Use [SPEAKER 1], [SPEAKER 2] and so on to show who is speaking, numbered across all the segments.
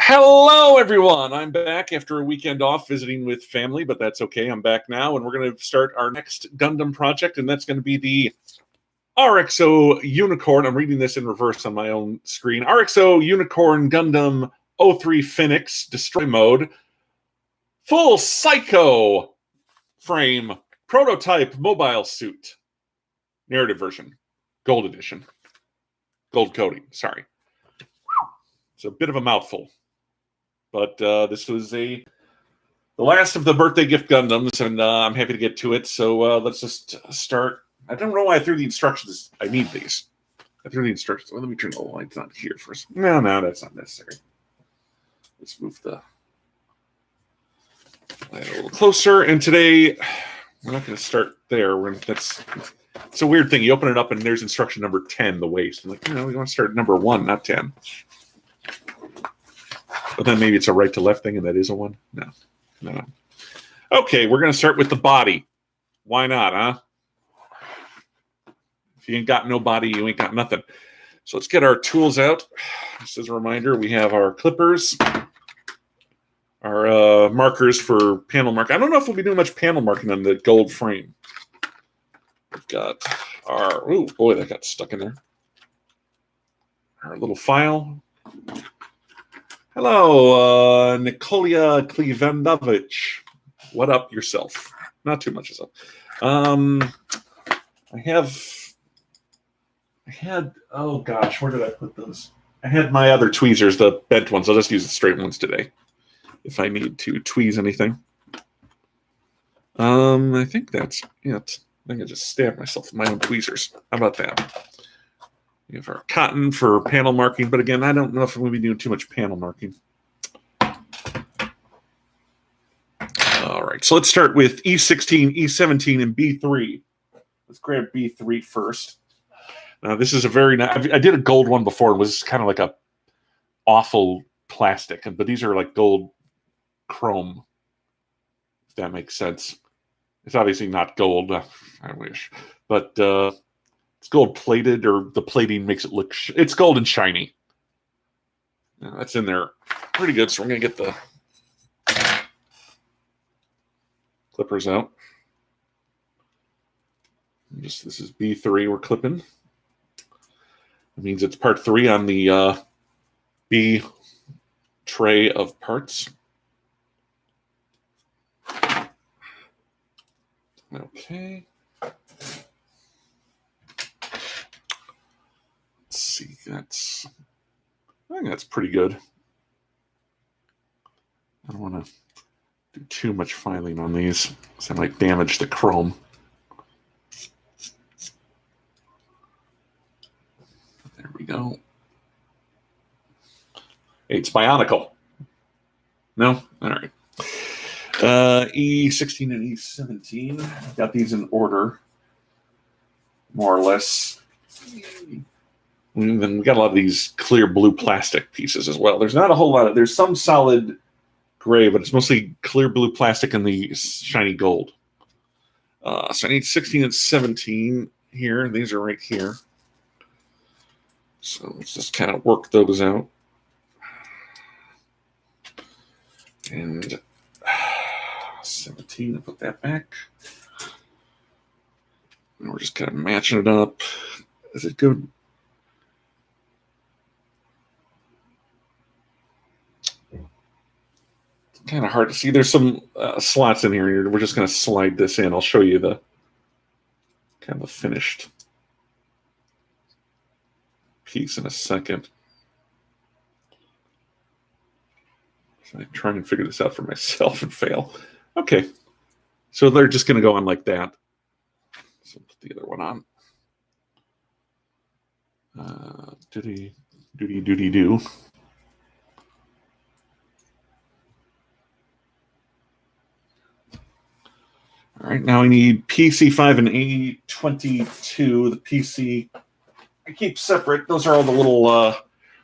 [SPEAKER 1] Hello, everyone. I'm back after a weekend off visiting with family, but that's okay. I'm back now, and we're going to start our next Gundam project, and that's going to be the RX-0 Unicorn. I'm reading this in reverse on my own screen. RX-0 Unicorn Gundam 03 Phoenix Destroy Mode. Full Psycho frame. Prototype mobile suit. Narrative version. Gold edition. Gold coating, sorry. It's a bit of a mouthful. But this was the last of the birthday gift Gundams, and I'm happy to get to it. So let's just start. I don't know why I threw the instructions. I need these. I threw the instructions. Well, let me turn the lights on here first. No, that's not necessary. Let's move the light a little closer. And today, we're not going to start there. It's a weird thing. You open it up, and there's instruction number 10, the waist. I'm like, we want to start at number 1, not 10. But then maybe it's a right to left thing, and that is a 1? No. Okay, we're going to start with the body. Why not, huh? If you ain't got no body, you ain't got nothing. So let's get our tools out. Just as a reminder, we have our clippers, our markers for panel mark. I don't know if we'll be doing much panel marking on the gold frame. We've got our... Oh, boy, that got stuck in there. Our little file. Hello, Nikolia Klivendovich. What up yourself? Not too much yourself. I had, oh gosh, where did I put those? I had my other tweezers, the bent ones. I'll just use the straight ones today if I need to tweeze anything. I think that's it. I think I just stabbed myself with my own tweezers. How about that? We have our cotton for panel marking, but again, I don't know if I'm going to be doing too much panel marking. All right, so let's start with E16, E17, and B3. Let's grab B3 first. Now, this is a very nice... I did a gold one before. It was kind of like a awful plastic, but these are like gold chrome, if that makes sense. It's obviously not gold, I wish, but... it's gold plated, or the plating makes it look... it's gold and shiny. Now, that's in there pretty good, so we're going to get the clippers out. This is B3 we're clipping. It means it's part 3 on the B tray of parts. Okay. See, I think that's pretty good. I don't want to do too much filing on these, because I might damage the chrome. There we go. Hey, it's Bionicle. No? All right. E16 and E17. Got these in order, more or less. And then we got a lot of these clear blue plastic pieces as well. There's not a whole lot of... there's some solid gray, but it's mostly clear blue plastic and the shiny gold. So I need 16 and 17 here. These are right here. So let's just kind of work those out. And 17, I'll put that back. And we're just kind of matching it up. Is it good? Kind of hard to see. There's some slots in here. We're just going to slide this in. I'll show you the kind of finished piece in a second. So I try and figure this out for myself and fail. Okay. So they're just going to go on like that. So put the other one on. Doody-do. All right, now we need PC5 and A22. The PC I keep separate. Those are all the little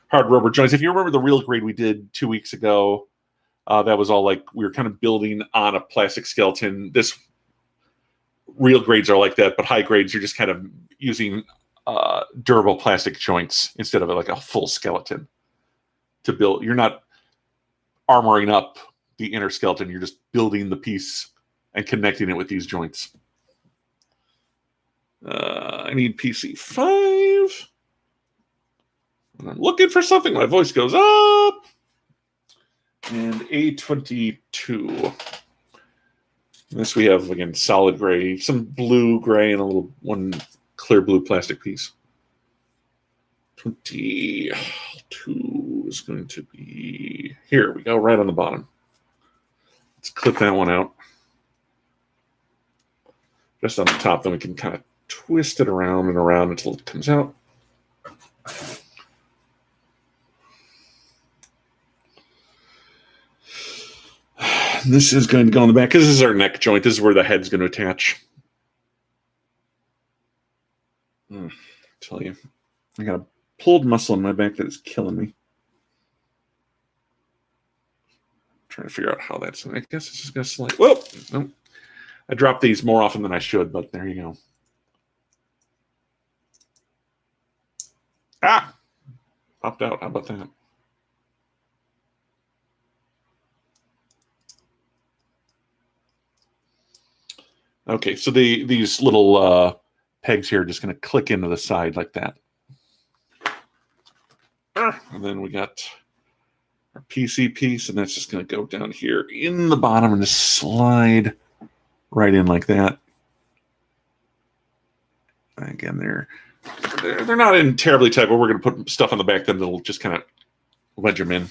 [SPEAKER 1] hard rubber joints. If you remember the real grade we did 2 weeks ago, that was all like we were kind of building on a plastic skeleton. This real grades are like that, but high grades you're just kind of using durable plastic joints instead of like a full skeleton to build. You're not armoring up the inner skeleton. You're just building the piece and connecting it with these joints. I need PC 5. I'm looking for something. My voice goes up. And A22. This we have, again, solid gray, some blue, gray, and a little one clear blue plastic piece. 22 is going to be, here we go, right on the bottom. Let's clip that one out. Just on the top, then we can kind of twist it around and around until it comes out. This is going to go on the back because this is our neck joint. This is where the head's going to attach. Tell you, I got a pulled muscle in my back that is killing me. I'm trying to figure out how that's. I guess it's just going to slide. Whoa! Nope. I drop these more often than I should, but there you go. Ah! Popped out. How about that? Okay, so these little pegs here are just going to click into the side like that. And then we got our PC piece, and that's just going to go down here in the bottom and just slide right in like that. Again, they're not in terribly tight, but we're going to put stuff on the back then that'll just kind of wedge them in.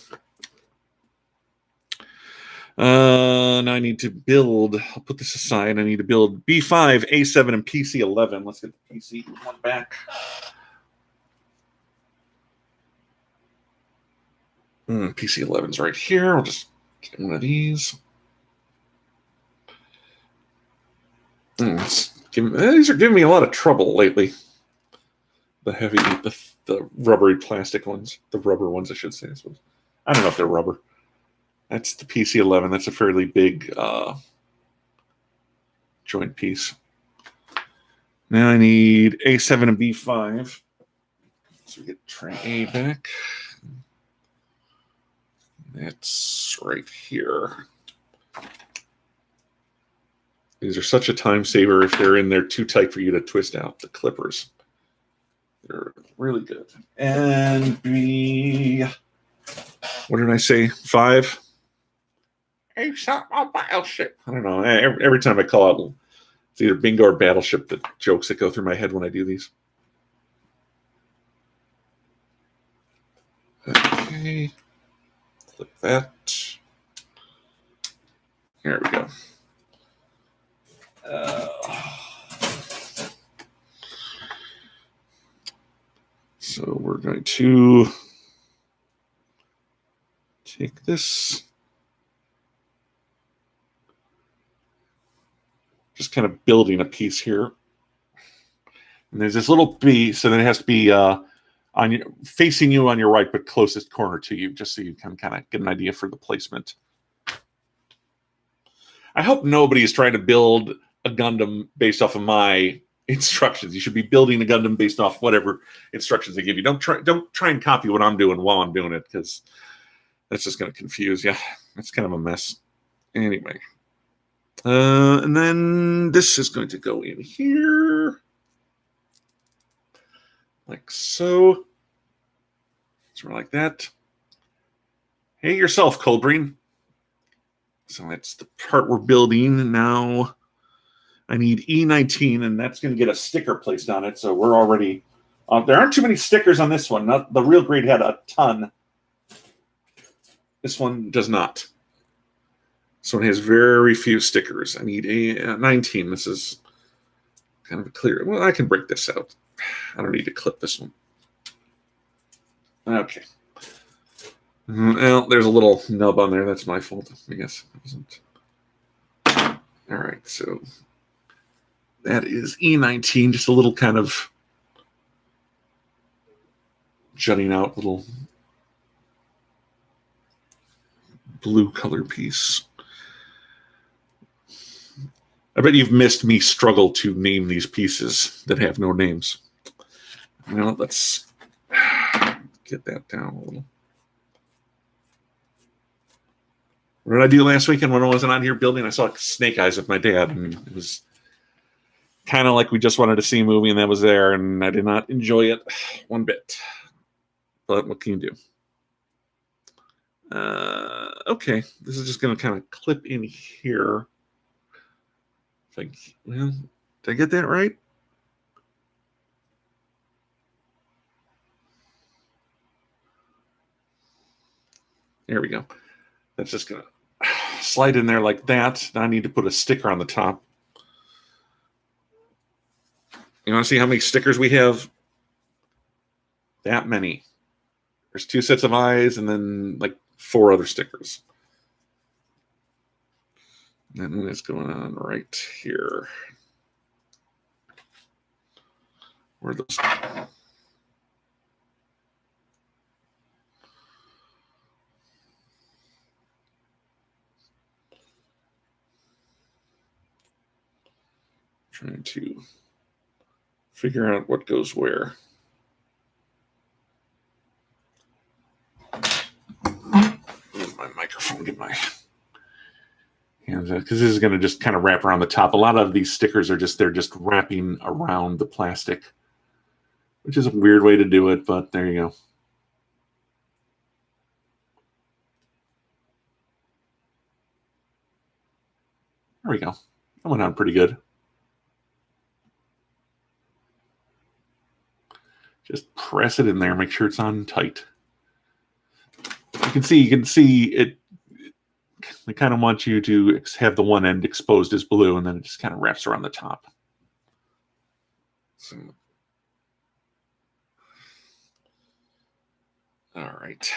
[SPEAKER 1] Now I need to build, I'll put this aside. I need to build B5, A7, and PC11. Let's get the PC one back. PC11's right here. I'll just get one of these. These are giving me a lot of trouble lately. The heavy, the rubbery plastic ones. The rubber ones, I should say, I suppose. I don't know if they're rubber. That's the PC11. That's a fairly big joint piece. Now I need A7 and B5. So we get tray A back. That's right here. These are such a time saver if they're in there too tight for you to twist out the clippers. They're really good. And B, what did I say? 5? Hey, shot my battleship. I don't know. Every time I call out, it's either bingo or battleship, the jokes that go through my head when I do these. Okay. Click that. There we go. So we're going to take this. Just kind of building a piece here. And there's this little piece, and it has to be facing you on your right, but closest corner to you, just so you can kind of get an idea for the placement. I hope nobody is trying to build a Gundam based off of my instructions. You should be building a Gundam based off whatever instructions they give you. Don't try and copy what I'm doing while I'm doing it, because that's just going to confuse you. It's kind of a mess. Anyway. And then this is going to go in here. Like so. Sort of like that. Hey yourself, Coldbreen. So that's the part we're building. Now I need E19, and that's going to get a sticker placed on it. So we're already... there aren't too many stickers on this one. The real grade had a ton. This one does not. This one has very few stickers. I need a 19. This is kind of a clear... Well, I can break this out. I don't need to clip this one. Okay. Well, there's a little nub on there. That's my fault, I guess. All right, so that is E19. Just a little kind of jutting out little blue color piece. I bet you've missed me struggle to name these pieces that have no names. Well, let's get that down a little. What did I do last weekend when I wasn't on here building? I saw Snake Eyes with my dad, and it was kind of like we just wanted to see a movie, and that was there, and I did not enjoy it one bit. But what can you do? Okay, this is just going to kind of clip in here. Well, did I get that right? There we go. That's just going to slide in there like that. Now I need to put a sticker on the top. You want to see how many stickers we have? That many. There's 2 sets of eyes and then like 4 other stickers. And what's going on right here? Where are those? Trying to figure out what goes where. My microphone, get my hands out, because this is going to just kind of wrap around the top. A lot of these stickers are they're just wrapping around the plastic, which is a weird way to do it, but there you go. There we go. That went on pretty good. Just press it in there, make sure it's on tight. You can see it. They kind of want you to have the one end exposed as blue, and then it just kind of wraps around the top. So, all right.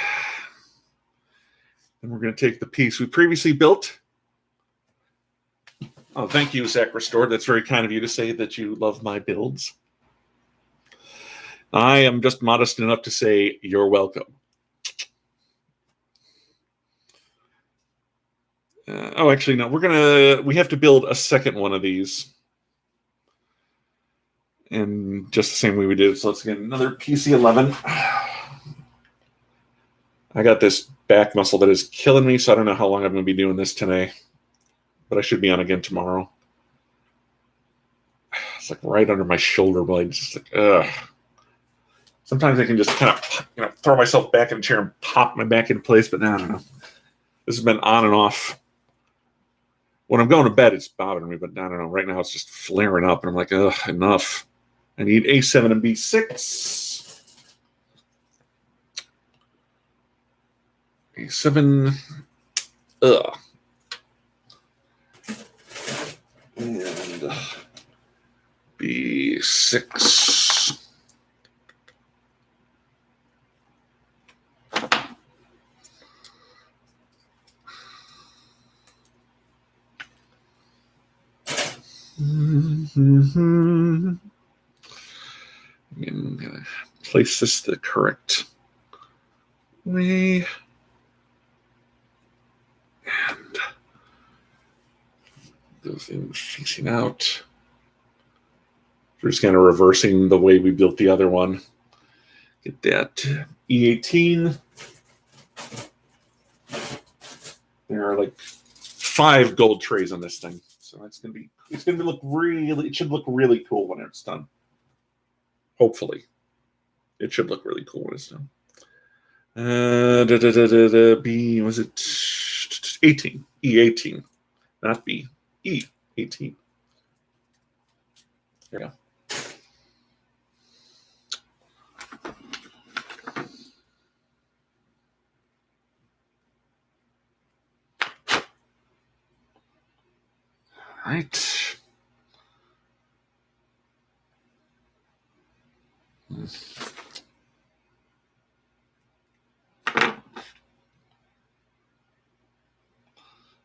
[SPEAKER 1] And we're going to take the piece we previously built. Oh, thank you, Zach Restored. That's very kind of you to say that you love my builds. I am just modest enough to say you're welcome. Actually, no. We have to build a second one of these, and just the same way we did. So let's get another PC-11. I got this back muscle that is killing me, so I don't know how long I'm going to be doing this today, but I should be on again tomorrow. It's like right under my shoulder blade. It's just like, ugh. Sometimes I can just kind of, throw myself back in a chair and pop my back into place, but I don't know. This has been on and off. When I'm going to bed, it's bothering me, but I don't know. Right now, it's just flaring up, and I'm like, ugh, enough. I need A7 and B6. A7, ugh. And B6. I'm going to place this the correct way. And those things facing out. We're just kind of reversing the way we built the other one. Get that E18. There are like 5 gold trays on this thing. So it's going to look really, it should look really cool when it's done. Hopefully. It should look really cool when it's done. B, was it 18? E18. Not B. E18. There you go. All right.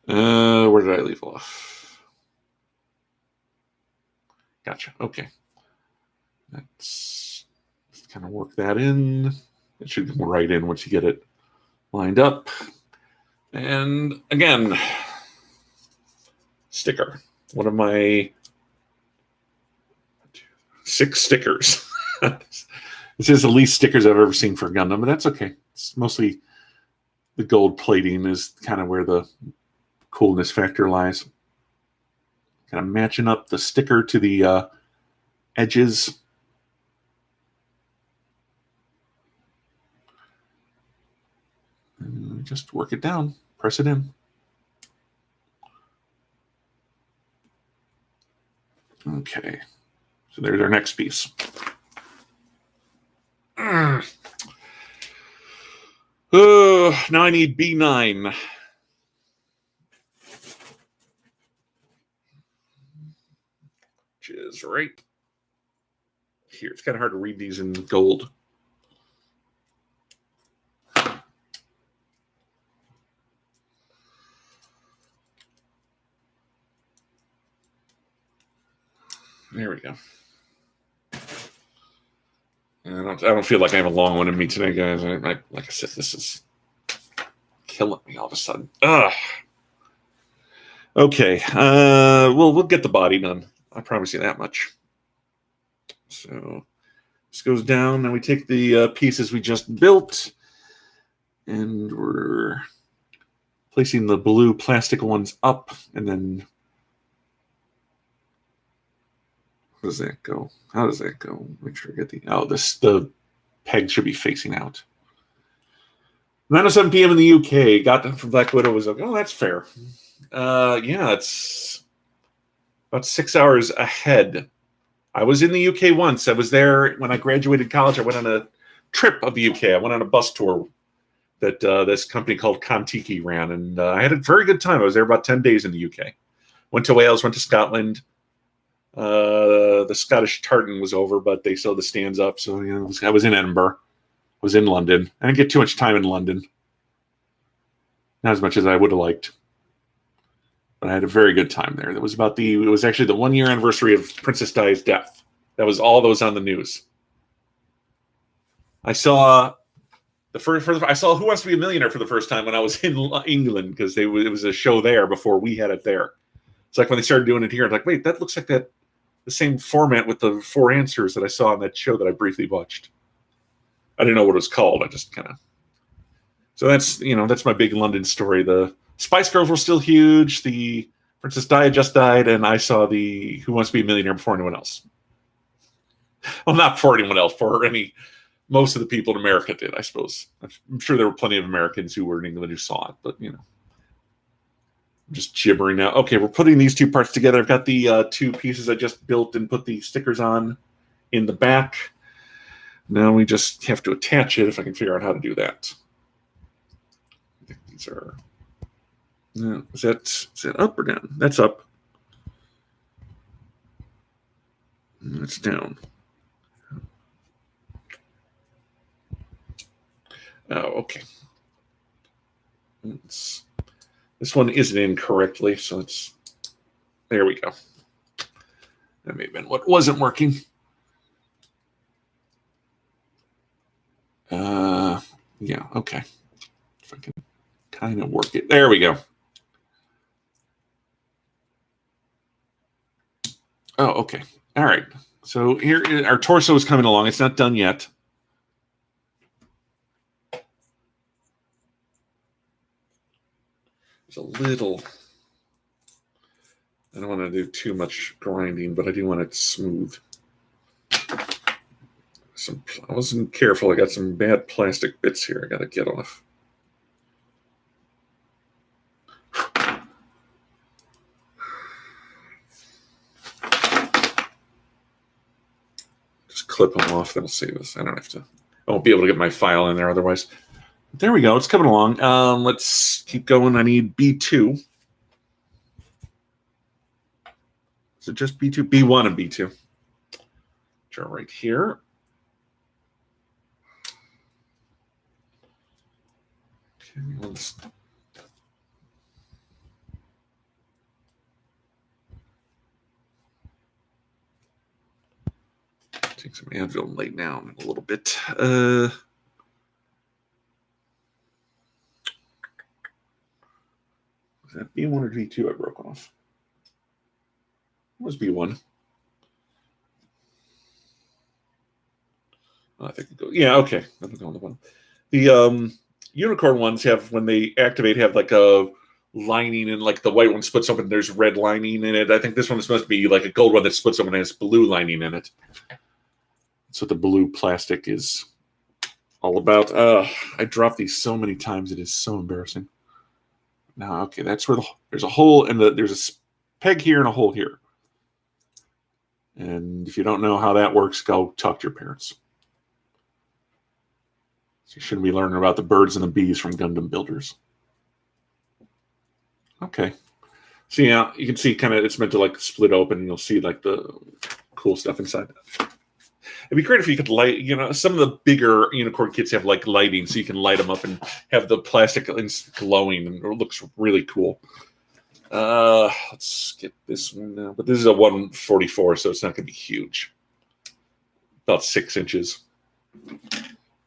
[SPEAKER 1] Where did I leave off? Gotcha. Okay. Let's kind of work that in. It should come right in once you get it lined up. And again, sticker. One of my 6 stickers. This is the least stickers I've ever seen for Gundam, but that's okay. It's mostly the gold plating is kind of where the coolness factor lies. Kind of matching up the sticker to the edges. And just work it down, press it in. Okay, so there's our next piece. Now I need B9. Which is right here. It's kind of hard to read these in gold. There we go. I don't feel like I have a long one in me today, guys. Like I said, this is killing me all of a sudden. Ugh. Okay. We'll get the body done. I promise you that much. So this goes down. Now we take the pieces we just built, and we're placing the blue plastic ones up, and then how does that go? How does that go? Make sure I get the peg should be facing out. 9:07 p.m. in the UK. Got them from Black Widow. Was like, oh, that's fair. Yeah, it's about 6 hours ahead. I was in the UK once. I was there when I graduated college. I went on a trip of the UK. I went on a bus tour that this company called Contiki ran, and I had a very good time. I was there about 10 days in the UK. Went to Wales, went to Scotland. The Scottish tartan was over, but they still had the stands up. So I was in Edinburgh. I was in London. I didn't get too much time in London. Not as much as I would have liked. But I had a very good time there. It was actually the 1 year anniversary of Princess Di's death. That was all those on the news. I saw I saw Who Wants to Be a Millionaire for the first time when I was in England, because it was a show there before we had it there. It's like when they started doing it here, I'm like, wait, that looks like the same format with the 4 answers that I saw on that show that I briefly watched. I didn't know what it was called. I just kind of. So that's my big London story. The Spice Girls were still huge. The Princess Di just died, and I saw the Who Wants to Be a Millionaire before anyone else. Well, not for anyone else, most of the people in America did, I suppose. I'm sure there were plenty of Americans who were in England who saw it, but I'm just gibbering now. Okay, we're putting these 2 parts together. I've got the 2 pieces I just built and put the stickers on in the back. Now we just have to attach it if I can figure out how to do that. I think these are. Is that up or down? That's up. That's down. Oh, okay. This one isn't in correctly, so there we go. That may have been what wasn't working. Yeah, okay. If I can kind of work it. There we go. Oh, okay. All right. So here, our torso is coming along. It's not done yet. There's a little. I don't want to do too much grinding, but I do want it smooth. I wasn't careful. I got some bad plastic bits here I got to get off. Just clip them off. That'll save us. I won't be able to get my file in there otherwise. There we go. It's coming along. Let's keep going. I need B2. Is it just B2? B1 and B2. Which are right here. Okay, let's. Take some Advil and lay down a little bit. Is that B1 or B2 I broke off? It was B1. I think it goes. Yeah, okay. That'll go on the one. The unicorn ones have, when they activate, have like a lining, and like the white one splits open, there's red lining in it. I think this one is supposed to be like a gold one that splits open and has blue lining in it. That's what the blue plastic is all about. I dropped these so many times, it is so embarrassing. Now, okay, that's where there's a hole, and there's a peg here and a hole here. And if you don't know how that works, go talk to your parents. So you shouldn't be learning about the birds and the bees from Gundam builders. Okay. So yeah, you can see kind of it's meant to like split open, and you'll see like the cool stuff inside. It'd be great if you could light, some of the bigger unicorn kits have like lighting, so you can light them up and have the plastic glowing, and it looks really cool. Let's get this one now. But this is a 144, so it's not going to be huge. About 6 inches.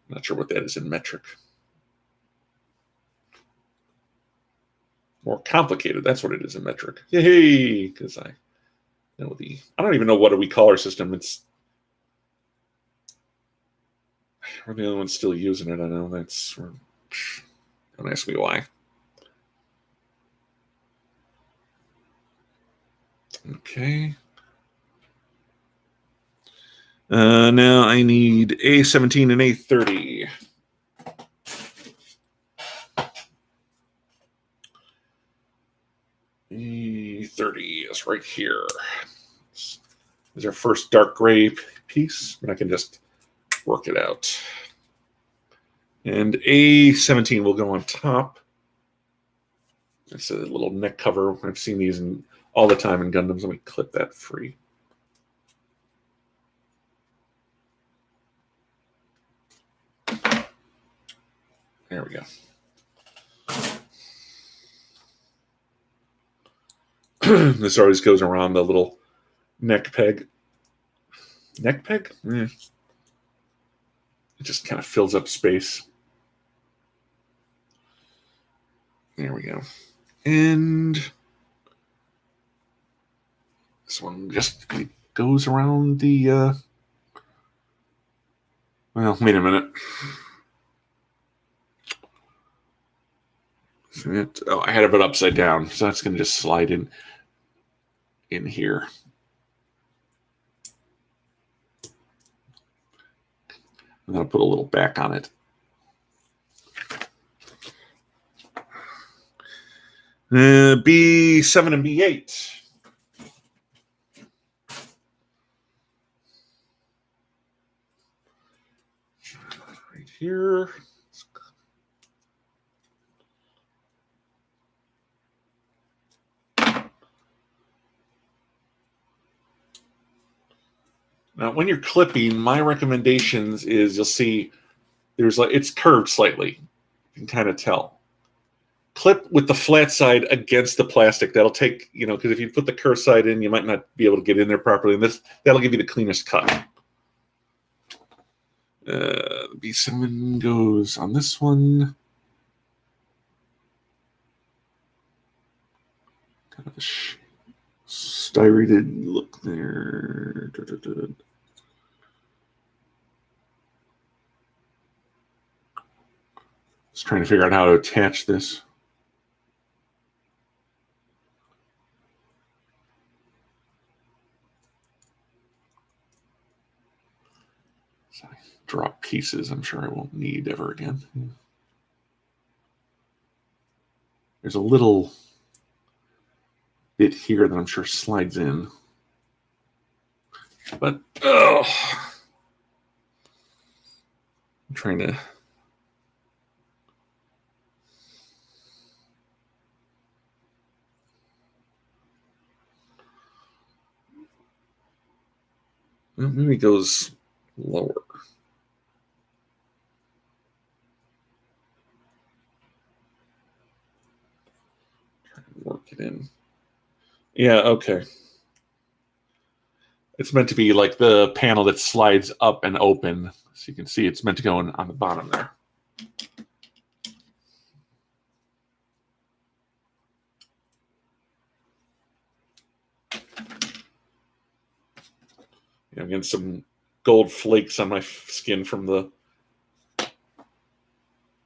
[SPEAKER 1] Not sure what that is in metric. More complicated. That's what it is in metric. Yay! Because I know I don't even know what we call our system. We're the only ones still using it. I know don't ask me why. Okay. Now I need A17 and A30. A30 is right here. This is our first dark gray piece, and I can just work it out. And A17 will go on top. It's a little neck cover. I've seen these all the time in Gundams. Let me clip that free. There we go. This always goes around the little neck peg. Neck peg? It just kind of fills up space. There we go. And this one just goes around the... Well, wait a minute. I had it upside down, so that's going to just slide in here. And then I'll put a little back on it. B7 and B8. Right here. Now, when you're clipping, my recommendations is you'll see it's curved slightly. You can kind of tell. Clip with the flat side against the plastic. That'll take, because if you put the curved side in, you might not be able to get in there properly. And that'll give you the cleanest cut. B7 goes on this one. Kind of a styrated look there. Just trying to figure out how to attach this. So I drop pieces I'm sure I won't need ever again. There's a little bit here that I'm sure slides in. But, I'm trying to... Maybe it goes lower. Try to work it in. Yeah, okay. It's meant to be like the panel that slides up and open. So you can see it's meant to go on the bottom there. I'm getting some gold flakes on my skin from the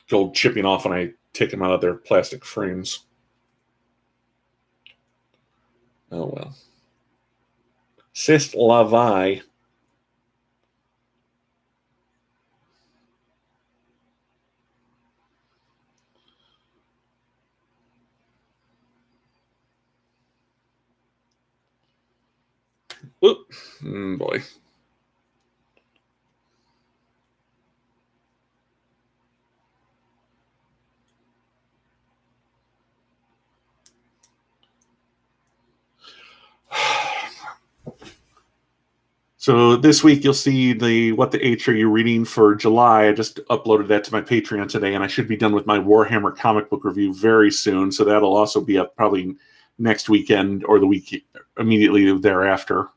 [SPEAKER 1] gold chipping off when I take them out of their plastic frames. Oh, well. Cyst lavi. Whoop. Boy. So this week you'll see the What the H Are You Reading for July. I just uploaded that to my Patreon today, and I should be done with my Warhammer comic book review very soon. So that'll also be up probably next weekend or the week immediately thereafter.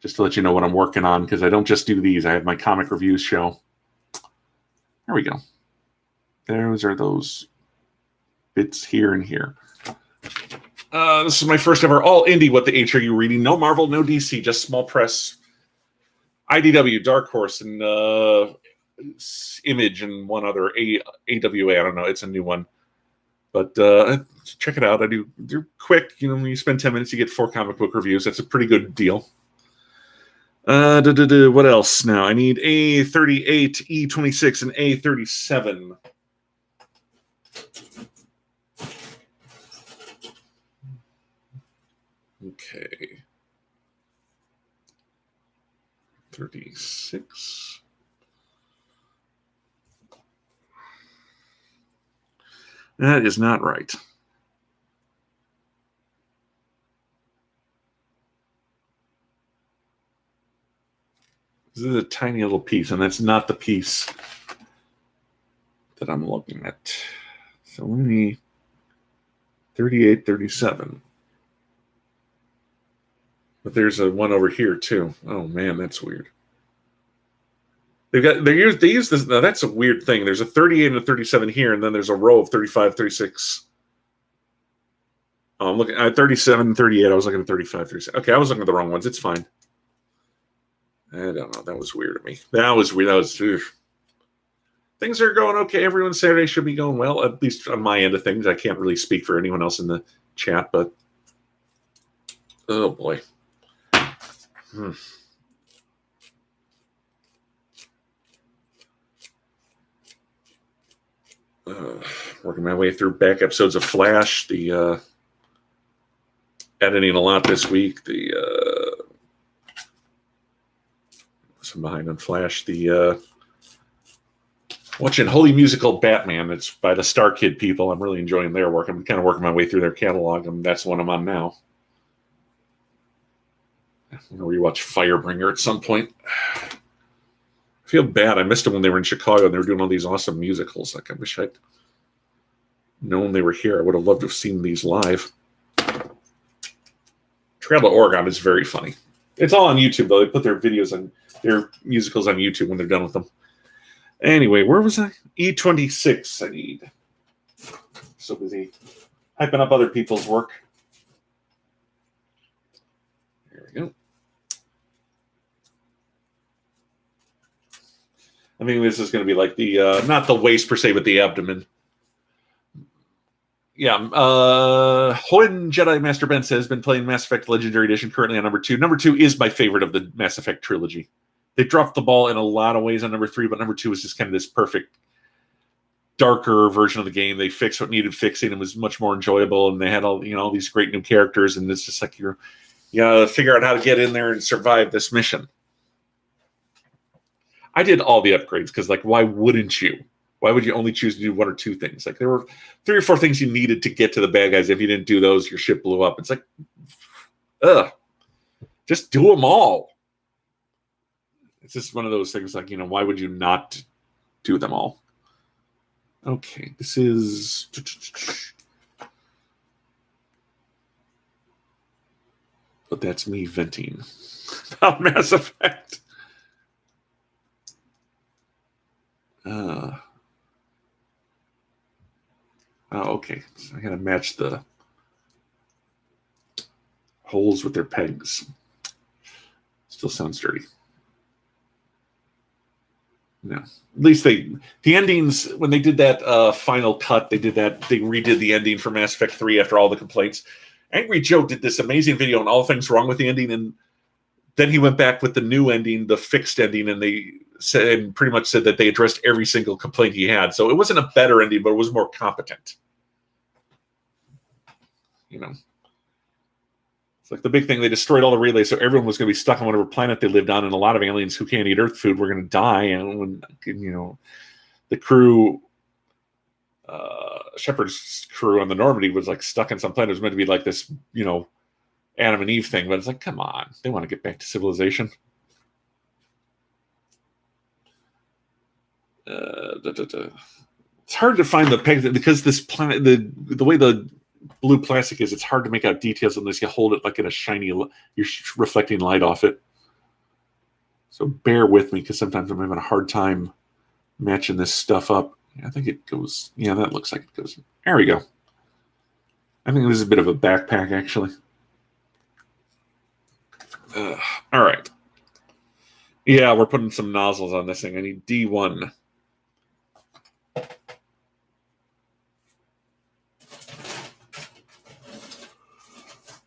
[SPEAKER 1] Just to let you know what I'm working on, because I don't just do these. I have my comic reviews show. There we go. Those are those bits here and here. This is my first ever all indie What the H Are You Reading? No Marvel, no DC, just small press. IDW, Dark Horse, and Image, and one other AWA. I don't know. It's a new one, but check it out. They're quick. When you spend 10 minutes, you get 4 comic book reviews. That's a pretty good deal. What else now? I need A38, E26, and A37. Okay. 36. That is not right. This is a tiny little piece, and that's not the piece that I'm looking at. So let me 38, 37. But there's a one over here too. Oh man, that's weird. They use this. Now that's a weird thing. There's a 38 and a 37 here, and then there's a row of 35, 36. Oh, I'm looking at 37, 38. I was looking at 35, 36. Okay, I was looking at the wrong ones. It's fine. I don't know. That was weird to me. That was weird. That was. Ugh. Things are going okay. Everyone's Saturday should be going well, at least on my end of things. I can't really speak for anyone else in the chat, but oh boy. Working my way through back episodes of Flash, the editing a lot this week, some behind on Flash, the watching Holy Musical Batman. It's by the Star Kid people. I'm really enjoying their work. I'm kind of working my way through their catalog, and that's the one I'm on now. I'm going to rewatch Firebringer at some point. I feel bad. I missed them when they were in Chicago and they were doing all these awesome musicals. Like, I wish I'd known they were here. I would have loved to have seen these live. Trail to Oregon is very funny. It's all on YouTube, though. They put their videos on their musicals on YouTube when they're done with them. Anyway, where was I? E26 I need. So busy hyping up other people's work. There we go. I mean, this is going to be like the, not the waist per se, but the abdomen. Yeah. Hoenn Jedi Master Ben says, been playing Mass Effect Legendary Edition, currently on number 2. Number 2 is my favorite of the Mass Effect trilogy. They dropped the ball in a lot of ways on number 3, but number 2 is just kind of this perfect, darker version of the game. They fixed what needed fixing and was much more enjoyable, and they had all these great new characters, and it's just like you gotta figure out how to get in there and survive this mission. I did all the upgrades because, like, why wouldn't you? Why would you only choose to do 1 or 2 things? Like, there were 3 or 4 things you needed to get to the bad guys. If you didn't do those, your ship blew up. It's like, just do them all. It's just one of those things like, why would you not do them all? Okay, this is... But that's me venting about Mass Effect. Okay. So I gotta match the holes with their pegs. Still sounds dirty. No. At least the endings, when they did that final cut, they redid the ending for Mass Effect 3 after all the complaints. Angry Joe did this amazing video on all things wrong with the ending, and then he went back with the new ending, the fixed ending, and they said, and pretty much said that they addressed every single complaint he had. So it wasn't a better ending, but it was more competent. You know, it's like the big thing, they destroyed all the relays, so everyone was going to be stuck on whatever planet they lived on, and a lot of aliens who can't eat Earth food were going to die. And when, you know, the crew, Shepard's crew on the Normandy was like stuck in some planet. It was meant to be like this, you know, Adam and Eve thing, but it's like, come on, they want to get back to civilization. It's hard to find the peg because this planet, the way the blue plastic is, it's hard to make out details unless you hold it like in a shiny, you're reflecting light off it. So bear with me because sometimes I'm having a hard time matching this stuff up. I think it goes, yeah, that looks like it goes. There we go. I think this is a bit of a backpack, actually. All right. Yeah, we're putting some nozzles on this thing. I need D1.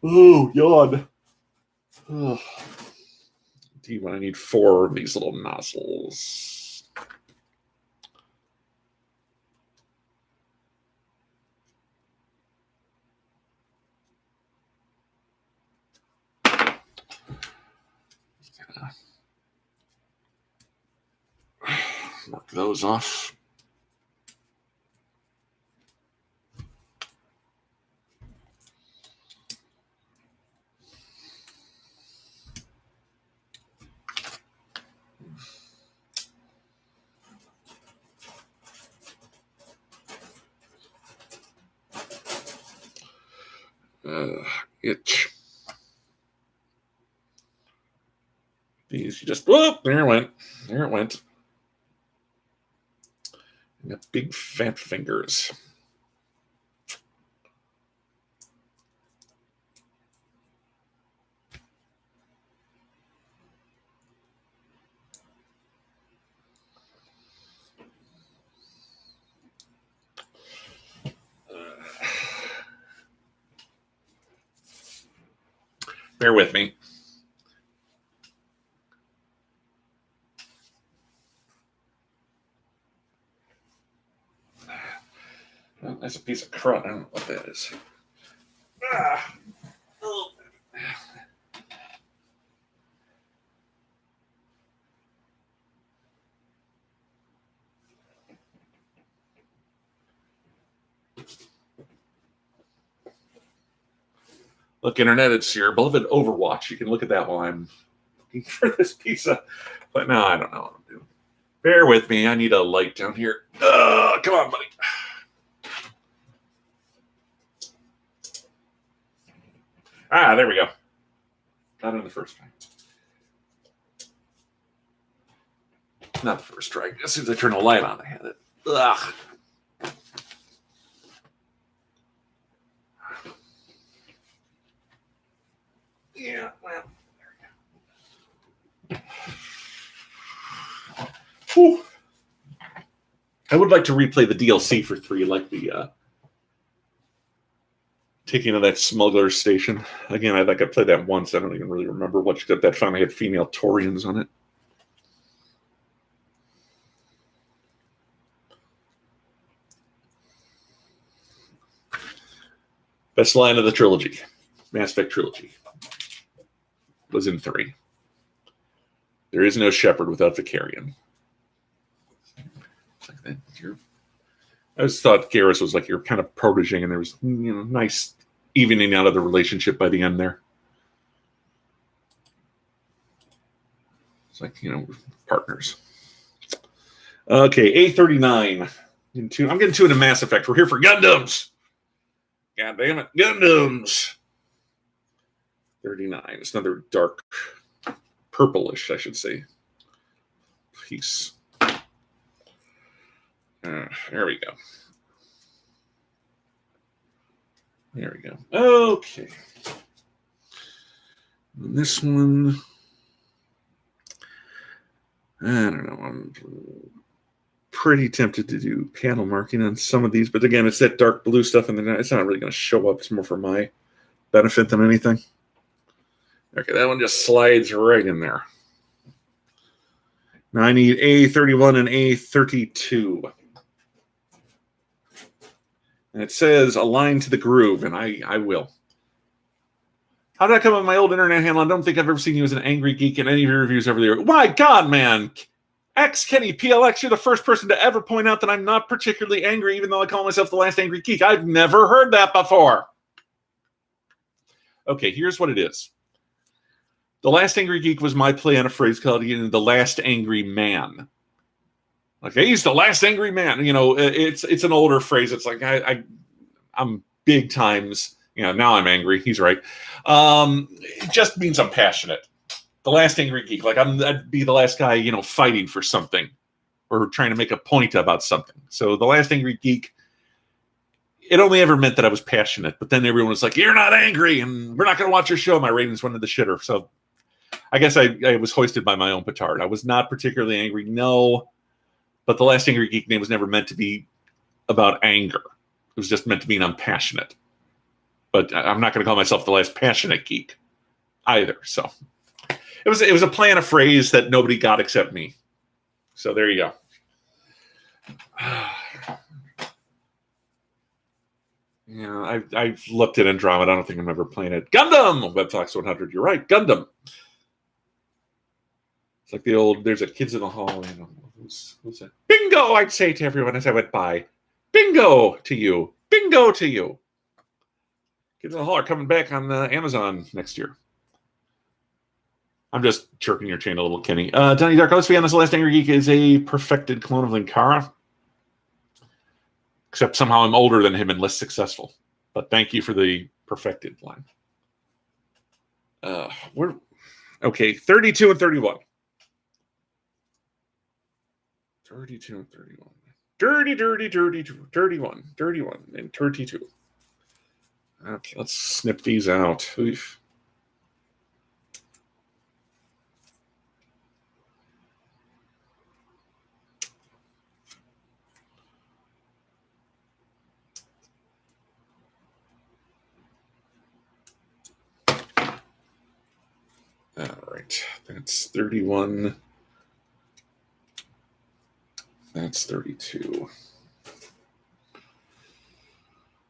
[SPEAKER 1] Oh, yawn. Oh. D1, I need 4 of these little nozzles. Mark those off. Itch. These, you just, whoop, there it went. There it went. You got big fat fingers. Bear with me. Oh, that's a piece of crud. I don't know what that is. Ah. Oh. Look, Internet, it's your beloved Overwatch. You can look at that while I'm looking for this pizza. But no, I don't know what I'm doing. Bear with me. I need a light down here. Come on, buddy. Ah, there we go. Not in the first try. Not the first try. As soon as I turn the light on, I had it. Ugh. Yeah, well, there we go. Whew. I would like to replay the DLC for 3, like the taking of that smuggler station. Again, I think I played that once. I don't even really remember what, except that finally had female Taurians on it. Best line of the trilogy, Mass Effect trilogy, was in 3. There is no Shepard without Vicarian. It's like that. I just thought Garrus was like your kind of protege, and there was, you know, nice evening out of the relationship by the end there. It's like, you know, partners. Okay, A39. I'm getting 2 into Mass Effect. We're here for Gundams. God damn it, Gundams. 39. It's another dark purplish, I should say, piece. There we go. There we go. Okay. And this one, I don't know. I'm pretty tempted to do panel marking on some of these, but again, it's that dark blue stuff, and it's not really going to show up. It's more for my benefit than anything. Okay, that one just slides right in there. Now I need A31 and A32. And it says align to the groove, and I will. How did I come up with my old internet handle? I don't think I've ever seen you as an angry geek in any of your reviews over there. My God, man. X Kenny PLX, you're the first person to ever point out that I'm not particularly angry, even though I call myself the last angry geek. I've never heard that before. Okay, here's what it is. The last angry geek was my play on a phrase called the last angry man. Okay, he's the last angry man. You know, it's an older phrase. It's like I'm big times. You know, now I'm angry. He's right. It just means I'm passionate. The last angry geek, like I'd be the last guy, you know, fighting for something or trying to make a point about something. So the last angry geek, it only ever meant that I was passionate. But then everyone was like, "You're not angry, and we're not going to watch your show." My ratings went to the shitter. So I guess I was hoisted by my own petard. I was not particularly angry, no. But the last angry geek name was never meant to be about anger. It was just meant to mean I'm passionate. But I'm not going to call myself the last passionate geek either. So it was a play on a phrase that nobody got except me. So there you go. Yeah, I've looked at Andromeda. I don't think I'm ever playing it. Gundam! WebFox 100. You're right. Gundam. It's like the old, there's a Kids in the Hall. You know, who's that? Bingo, I'd say to everyone as I went by. Bingo to you. Bingo to you. Kids in the Hall are coming back on Amazon next year. I'm just chirping your chain a little, Kenny. Donnie Dark, let's be honest, the last angry geek is a perfected clone of Linkara. Except somehow I'm older than him and less successful. But thank you for the perfected line. We're okay, 32 and 31. 32 and 31. Dirty, 31, and 32. Okay, let's snip these out. Oof. All right, that's 31. That's 32.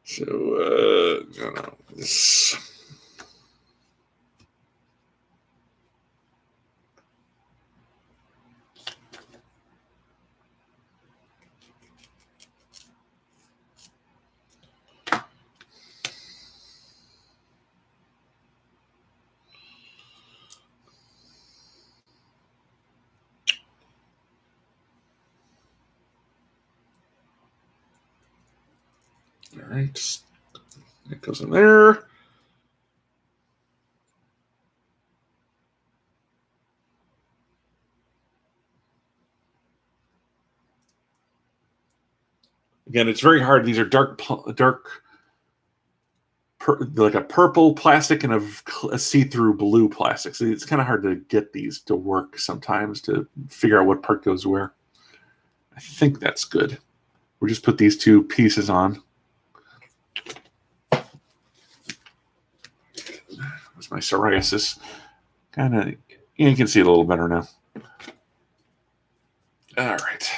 [SPEAKER 1] So, no, this. All right, it goes in there. Again, it's very hard. These are dark, like a purple plastic and a see-through blue plastic. So it's kind of hard to get these to work sometimes to figure out what part goes where. I think that's good. We'll just put these two pieces on. That's my psoriasis. Kind of, you can see it a little better now. All right.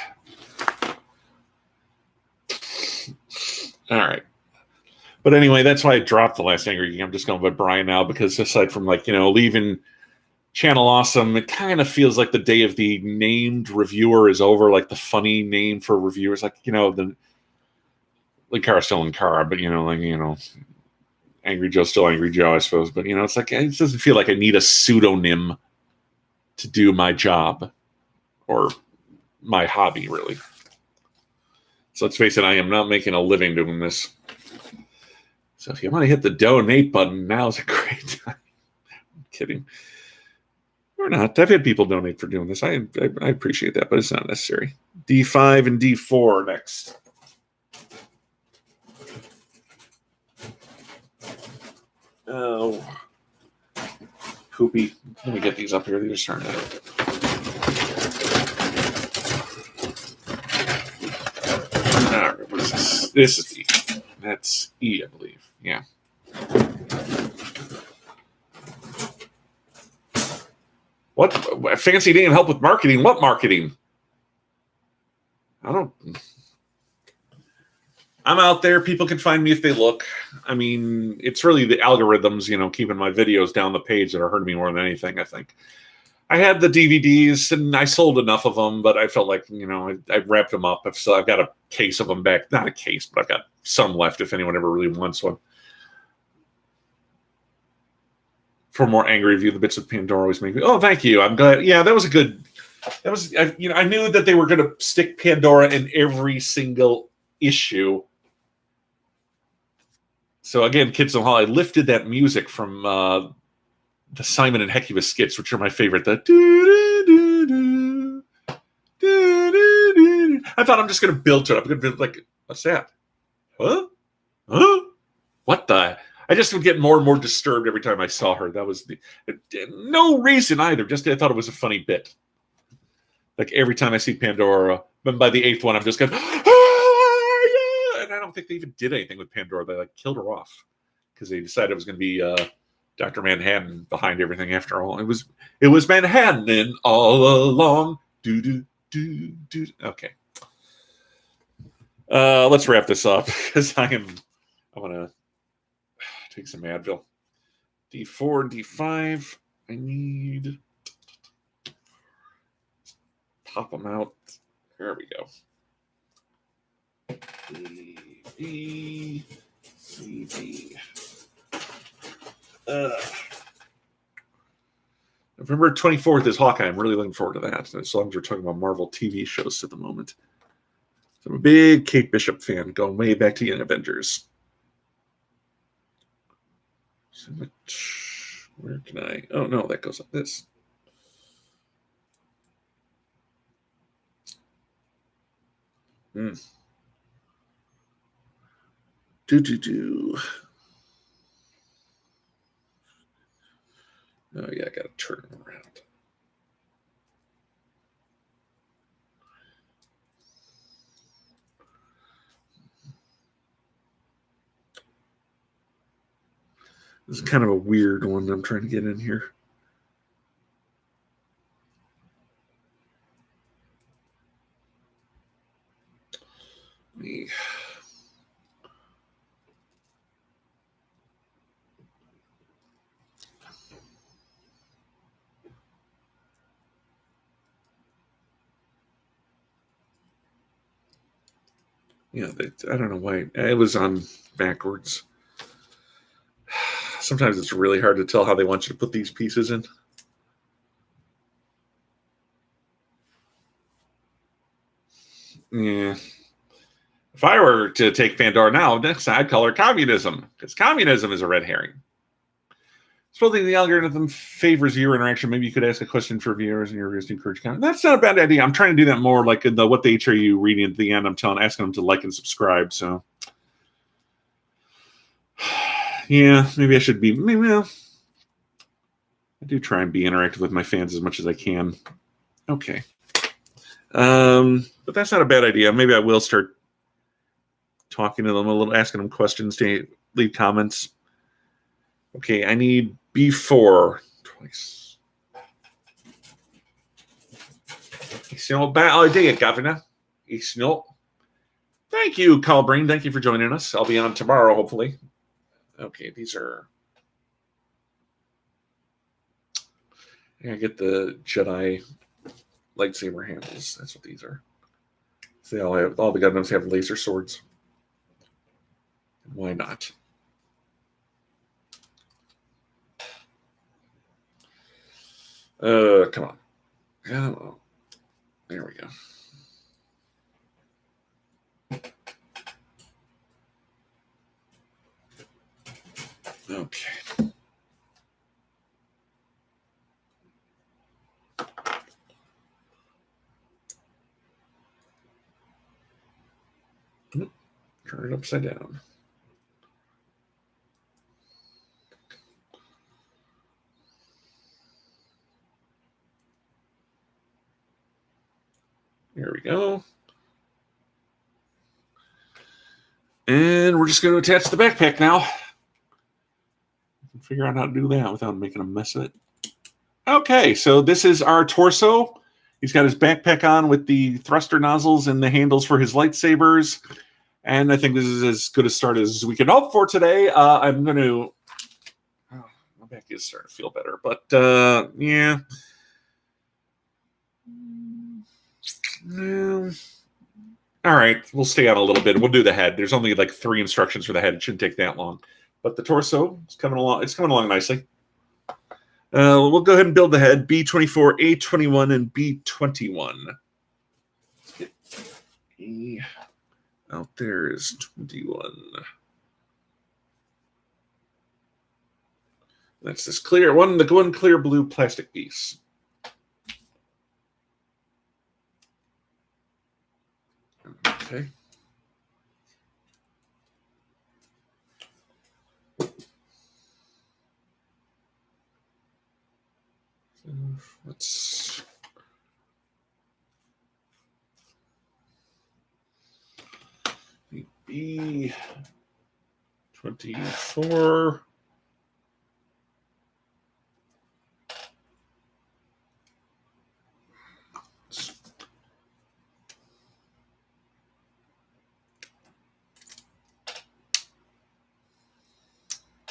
[SPEAKER 1] All right. But anyway, that's why I dropped the last angry geek. I'm just going with Brian now because aside from leaving Channel Awesome, it kind of feels like the day of the named reviewer is over. Like the funny name for reviewers, the Linkara's still Linkara, but Angry Joe's still Angry Joe, I suppose. But it's like it doesn't feel like I need a pseudonym to do my job or my hobby, really. So let's face it, I am not making a living doing this. So if you want to hit the donate button, now's a great time. I'm kidding. Or not. I've had people donate for doing this. I appreciate that, but it's not necessary. D5 and D4 next. Oh. Poopy. Let me get these up here. They're starting to... All right, what is this? This is E. That's E, I believe. Yeah. What fancy name help with marketing? What marketing? I'm out there. People can find me if they look. I mean, it's really the algorithms, keeping my videos down the page that are hurting me more than anything, I think. I had the DVDs and I sold enough of them, but I felt like, I wrapped them up. So I've got a case of them back. Not a case, but I've got some left if anyone ever really wants one. For a more angry review, the bits of Pandora always make me, oh, thank you. I'm glad. Yeah, that was a good, I knew that they were going to stick Pandora in every single issue. So again, Kids in the Hall, I lifted that music from the Simon and Hecuba skits, which are my favorite. The I thought I'm just going to build to it. I'm going to be like, what's that? Huh? What the? I just would get more and more disturbed every time I saw her. That was no reason either. Just I thought it was a funny bit. Like every time I see Pandora, but by the 8th one, I'm just going, ah, yeah! And I don't think they even did anything with Pandora. They killed her off because they decided it was going to be Dr. Manhattan behind everything. After all, it was Manhattan all along. Do. Okay, let's wrap this up because I want to take some Advil. D4 and D5. I need pop them out. There we go. B, C, D. November 24th is Hawkeye. I'm really looking forward to that. As long as we're talking about Marvel TV shows at the moment. So I'm a big Kate Bishop fan, going way back to Young Avengers. So much. Where can I? Oh no, that goes like this. Do. Oh yeah, I gotta turn them around. This is kind of a weird one I'm trying to get in here. Yeah, I don't know why. It was on backwards. Sometimes it's really hard to tell how they want you to put these pieces in. Yeah. If I were to take Pandora now, next I'd call her communism, because communism is a red herring. Supposedly the algorithm favors viewer interaction. Maybe you could ask a question for viewers and your viewers to encourage comment. That's not a bad idea. I'm trying to do that more like in the what they are you reading at the end. I'm asking them to like and subscribe. So yeah, maybe I should be. Maybe I do try and be interactive with my fans as much as I can. Okay, but that's not a bad idea. Maybe I will start talking to them a little, asking them questions, to leave comments. Okay, I need B4 twice. It's not bad idea, Governor. It's not. Thank you, Calbrain. Thank you for joining us. I'll be on tomorrow, hopefully. Okay, these are. I gotta get the Jedi lightsaber handles. That's what these are. So they all the Gundams have laser swords. Why not? Come on. Oh, there we go. Okay. Turn it upside down. There we go. And we're just going to attach the backpack now. Figure out how to do that without making a mess of it. Okay, so this is our torso. He's got his backpack on with the thruster nozzles and the handles for his lightsabers. And I think this is as good a start as we can hope for today. I'm going to... Oh, my back is starting to feel better, but yeah. All right, we'll stay on a little bit. We'll do the head. There's only like 3 instructions for the head. It shouldn't take that long. But the torso is coming along. It's coming along nicely. We'll go ahead and build the head. B24, A21, and B21. Let's get A out there is 21. That's this clear one, the one clear blue plastic piece. Okay. So let's B24.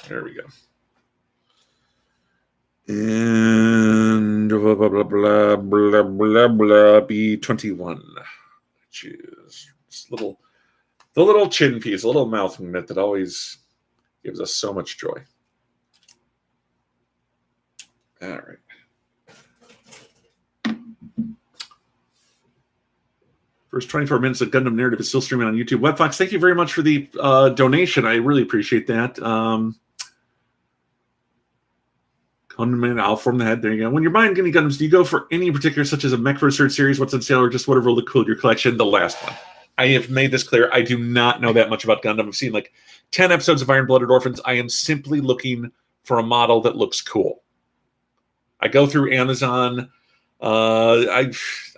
[SPEAKER 1] There we go. And blah, blah, blah, blah, blah, blah, blah, B21, which is the little chin piece, a little mouth unit that always gives us so much joy. All right. First 24 minutes of Gundam Narrative is still streaming on YouTube. Webfox, thank you very much for the donation. I really appreciate that. Gundam, I'll form the head. There you go. When you're buying any Gundams, do you go for any particular, such as a Mech vs. Earth series, what's on sale, or just whatever will look cool in your collection? The last one. I have made this clear. I do not know that much about Gundam. I've seen like 10 episodes of Iron-Blooded Orphans. I am simply looking for a model that looks cool. I go through Amazon. I'm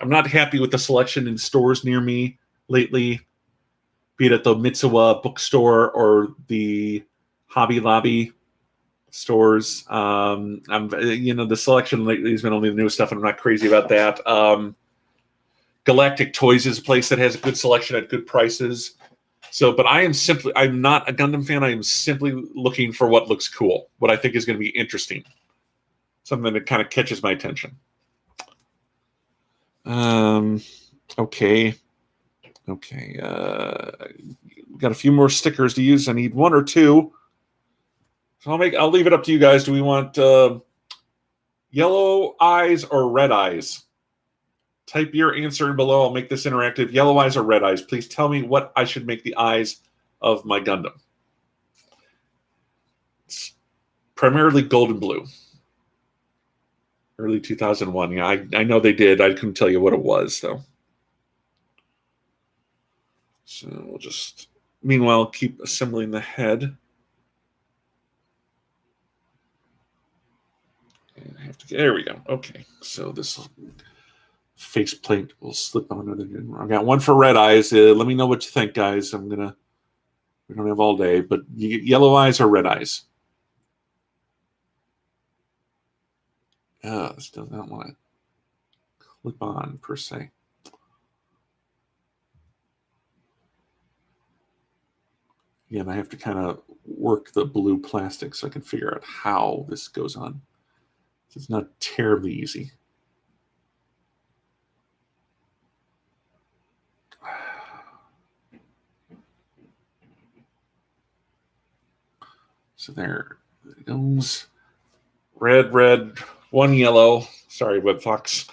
[SPEAKER 1] not happy with the selection in stores near me lately, be it at the Mitsuwa bookstore or the Hobby Lobby stores. The selection lately has been only the newest stuff, and I'm not crazy about that. Galactic Toys is a place that has a good selection at good prices. So, but I'm not a Gundam fan. I am simply looking for what looks cool, what I think is going to be interesting, something that kind of catches my attention. Okay. Got a few more stickers to use. I need 1 or 2. So I'll leave it up to you guys. Do we want yellow eyes or red eyes? Type your answer in below. I'll make this interactive. Yellow eyes or red eyes? Please tell me what I should make the eyes of my Gundam. It's primarily gold and blue. Early 2001. Yeah, I know they did. I couldn't tell you what it was, though. So we'll just, meanwhile, keep assembling the head. And I have to, there we go. Okay, so this faceplate will slip on it. I got 1 for red eyes. Let me know what you think, guys. We don't have all day, but you get yellow eyes or red eyes? This does not want to clip on, per se. Again, I have to kind of work the blue plastic so I can figure out how this goes on. It's not terribly easy. So there it goes. Red, 1 yellow. Sorry, WebFox.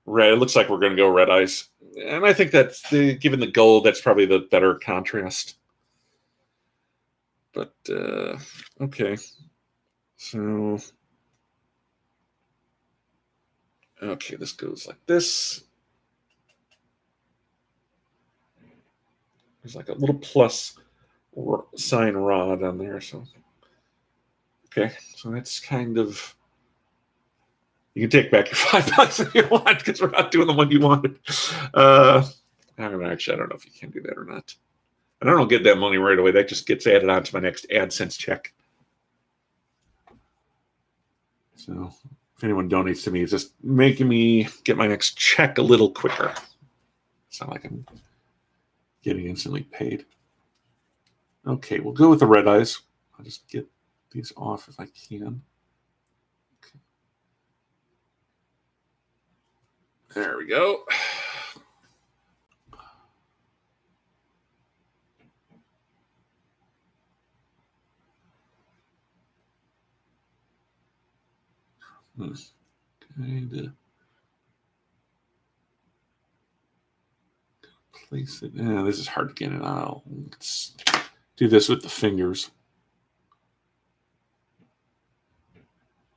[SPEAKER 1] Red. It looks like we're going to go red eyes. And I think that's, given the gold, that's probably the better contrast. But, okay. So, okay, this goes like this. There's like a little plus sign rod on there. So, okay, so that's kind of, you can take back your $5 if you want, because we're not doing the one you wanted. I don't know if you can do that or not. I don't get that money right away. That just gets added on to my next AdSense check. So if anyone donates to me, it's just making me get my next check a little quicker. It's not like I'm getting instantly paid. Okay, we'll go with the red eyes. I'll just get these off if I can. Okay. There we go. Okay, place it. Yeah, this is hard to get it out. Let's do this with the fingers.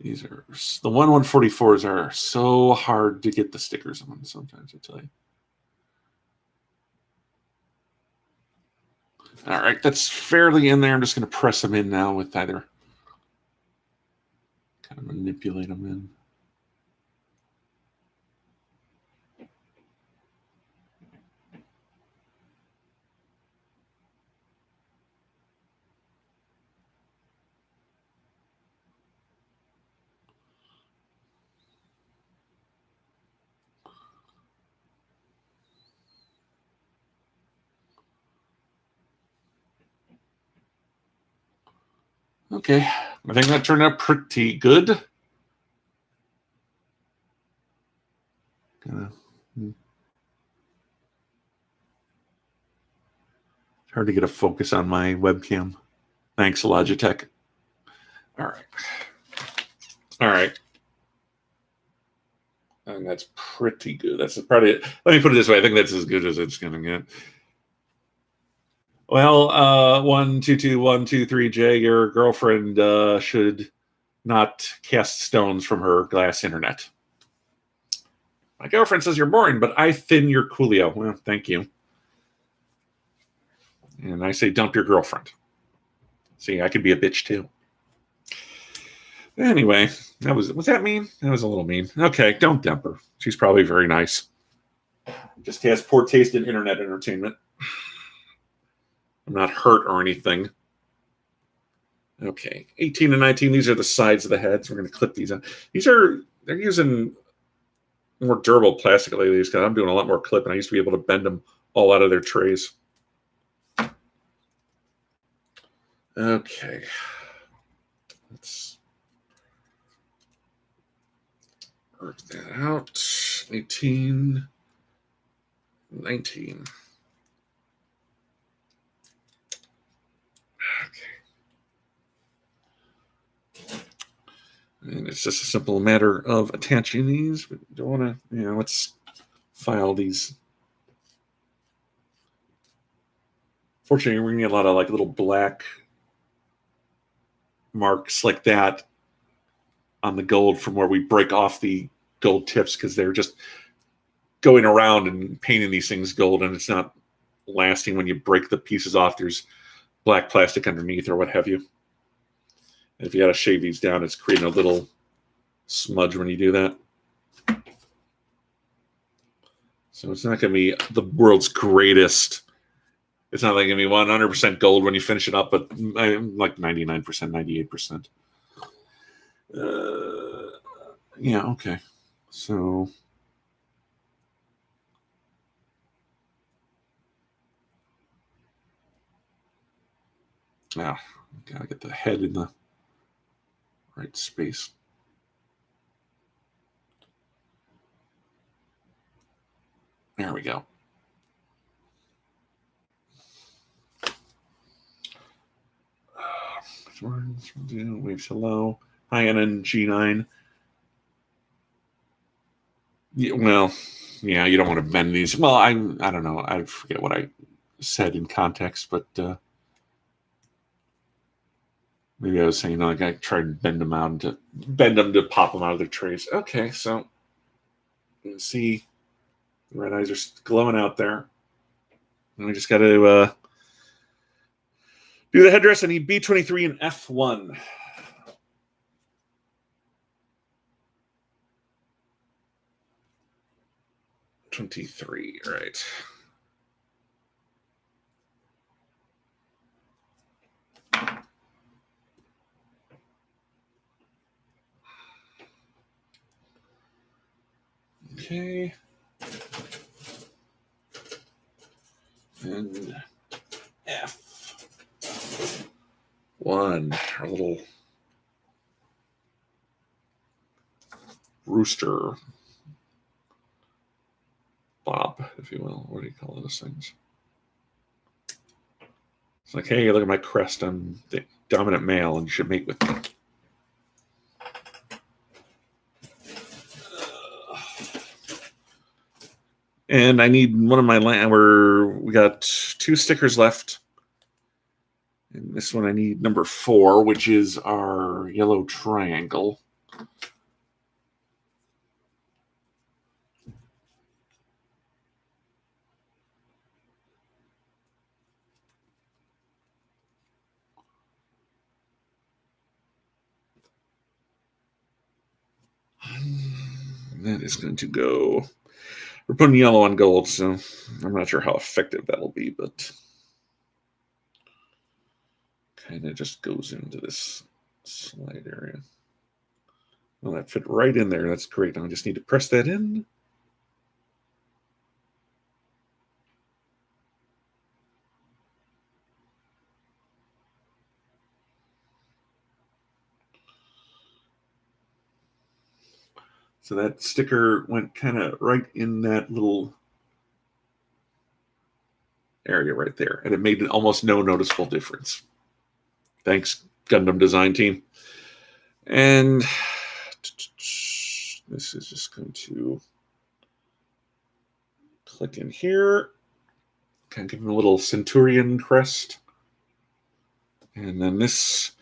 [SPEAKER 1] These are the 1/144s are so hard to get the stickers on sometimes, I tell you. All right, that's fairly in there. I'm just going to press them in now with either kind of manipulate them in. Okay, I think that turned out pretty good. Hard to get a focus on my webcam. Thanks, Logitech. All right. All right. And that's pretty good. That's probably, let me put it this way. I think that's as good as it's going to get. Well, 122123J, your girlfriend should not cast stones from her glass internet. My girlfriend says you're boring, but I thin your coolio. Well, thank you. And I say dump your girlfriend. See, I could be a bitch too. Anyway, was that mean? That was a little mean. Okay, don't dump her. She's probably very nice. Just has poor taste in internet entertainment. I'm not hurt or anything. Okay, 18 and 19. These are the sides of the heads. We're going to clip these on. They're using more durable plastic lately because I'm doing a lot more clipping. I used to be able to bend them all out of their trays. Okay. Let's work that out. 18, 19. Okay. And it's just a simple matter of attaching these. But you don't want to, let's file these. Fortunately, we're going to get a lot of like little black marks like that on the gold from where we break off the gold tips because they're just going around and painting these things gold, and it's not lasting when you break the pieces off. There's black plastic underneath or what have you. And if you got to shave these down, it's creating a little smudge when you do that. So it's not going to be the world's greatest. It's not like going to be 100% gold when you finish it up, but like 99%, 98%. Yeah, okay. So now gotta get the head in the right space. There we go. Waves hello. Hi, NNG9. Yeah, well, yeah, you don't want to bend these. Well, I don't know. I forget what I said in context, but maybe I was saying like I tried to bend them to pop them out of their trays. Okay, so you can see the red eyes are glowing out there. And we just got to do the headdress. I need B23 and F1. '23, right. Okay. And F1, our little rooster. Bob, if you will. What do you call those things? It's like, hey, look at my crest. I'm the dominant male and you should mate with me. And I need one of my we got 2 stickers left. And this one I need number 4, which is our yellow triangle. That is going to go. We're putting yellow on gold, so I'm not sure how effective that'll be, but kind of just goes into this slide area. Well, that fit right in there. That's great. Now I just need to press that in. So that sticker went kind of right in that little area right there, and it made almost no noticeable difference. Thanks, Gundam design team. And this is just going to click in here, kind of give him a little Centurion crest. And then these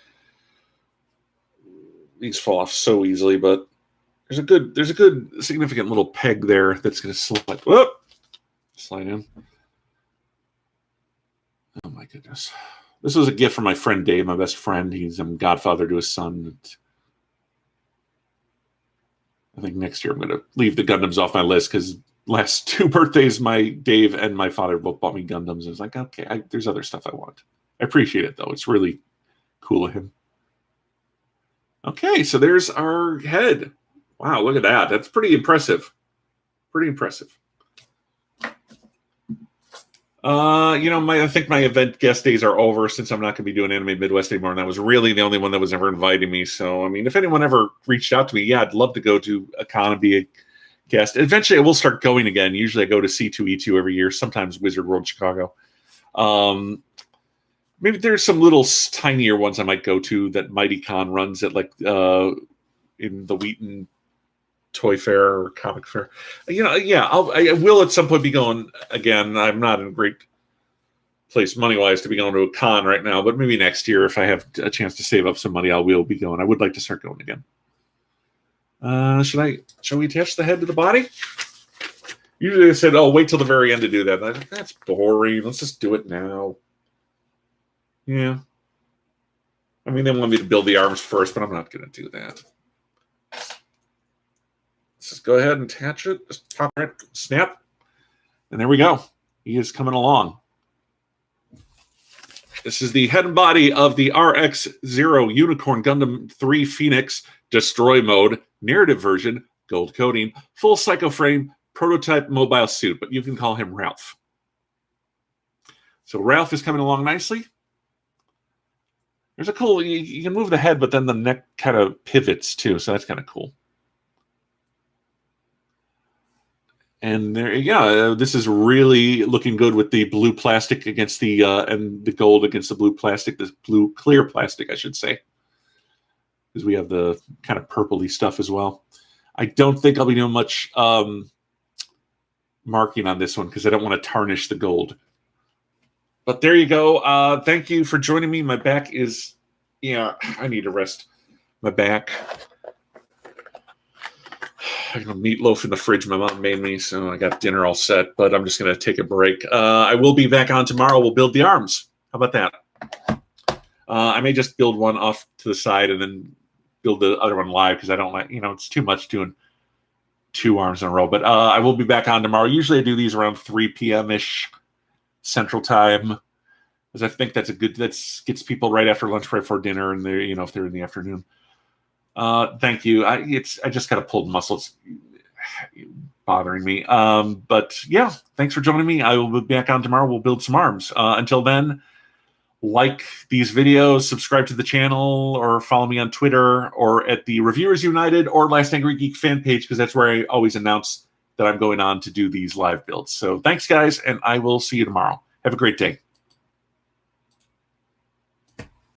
[SPEAKER 1] fall off so easily, but there's a good significant little peg there that's going to slide in. Oh my goodness. This was a gift from my friend Dave, my best friend. He's a godfather to his son. I think next year I'm going to leave the Gundams off my list because last 2 birthdays, my Dave and my father both bought me Gundams. I was like, okay, there's other stuff I want. I appreciate it, though. It's really cool of him. Okay, so there's our head. Wow, look at that. That's pretty impressive. Pretty impressive. I think my event guest days are over since I'm not going to be doing Anime Midwest anymore, and that was really the only one that was ever inviting me. So, I mean, if anyone ever reached out to me, yeah, I'd love to go to a con and be a guest. Eventually, I will start going again. Usually, I go to C2E2 every year, sometimes Wizard World Chicago. Maybe there's some little tinier ones I might go to that Mighty Con runs at, like, in the Wheaton Toy Fair or Comic Fair. Yeah, I will at some point be going again. I'm not in a great place money-wise to be going to a con right now, but maybe next year if I have a chance to save up some money, I will be going. I would like to start going again. Shall we attach the head to the body? Usually they said, wait till the very end to do that. I think that's boring. Let's just do it now. Yeah. I mean, they want me to build the arms first, but I'm not going to do that. Let's just go ahead and attach it. Just pop it, snap. And there we go. He is coming along. This is the head and body of the RX-0 Unicorn Gundam 3 Phoenix Destroy Mode, narrative version, gold coating, full psycho frame, prototype mobile suit, but you can call him Ralph. So Ralph is coming along nicely. There's a cool, you can move the head, but then the neck kind of pivots too, so that's kind of cool. And there, yeah, this is really looking good with the blue plastic against the and the gold against the blue plastic. This blue clear plastic, I should say, because we have the kind of purpley stuff as well. I don't think I'll be doing much marking on this one because I don't want to tarnish the gold. But there you go. Thank you for joining me. My back is, I need to rest my back. I got meatloaf in the fridge my mom made me, so I got dinner all set, but I'm just going to take a break. I will be back on tomorrow. We'll build the arms. How about that? I may just build one off to the side and then build the other one live because I don't like, it's too much doing 2 arms in a row. But I will be back on tomorrow. Usually I do these around 3 p.m.-ish Central Time, because I think that gets people right after lunch, right before dinner, and they're, if they're in the afternoon. Thank you. I just got to pull muscles. bothering me. But yeah, thanks for joining me. I will be back on tomorrow. We'll build some arms. Until then, like these videos, subscribe to the channel, or follow me on Twitter or at the Reviewers United or Last Angry Geek fan page, because that's where I always announce that I'm going on to do these live builds. So thanks, guys, and I will see you tomorrow. Have a great day.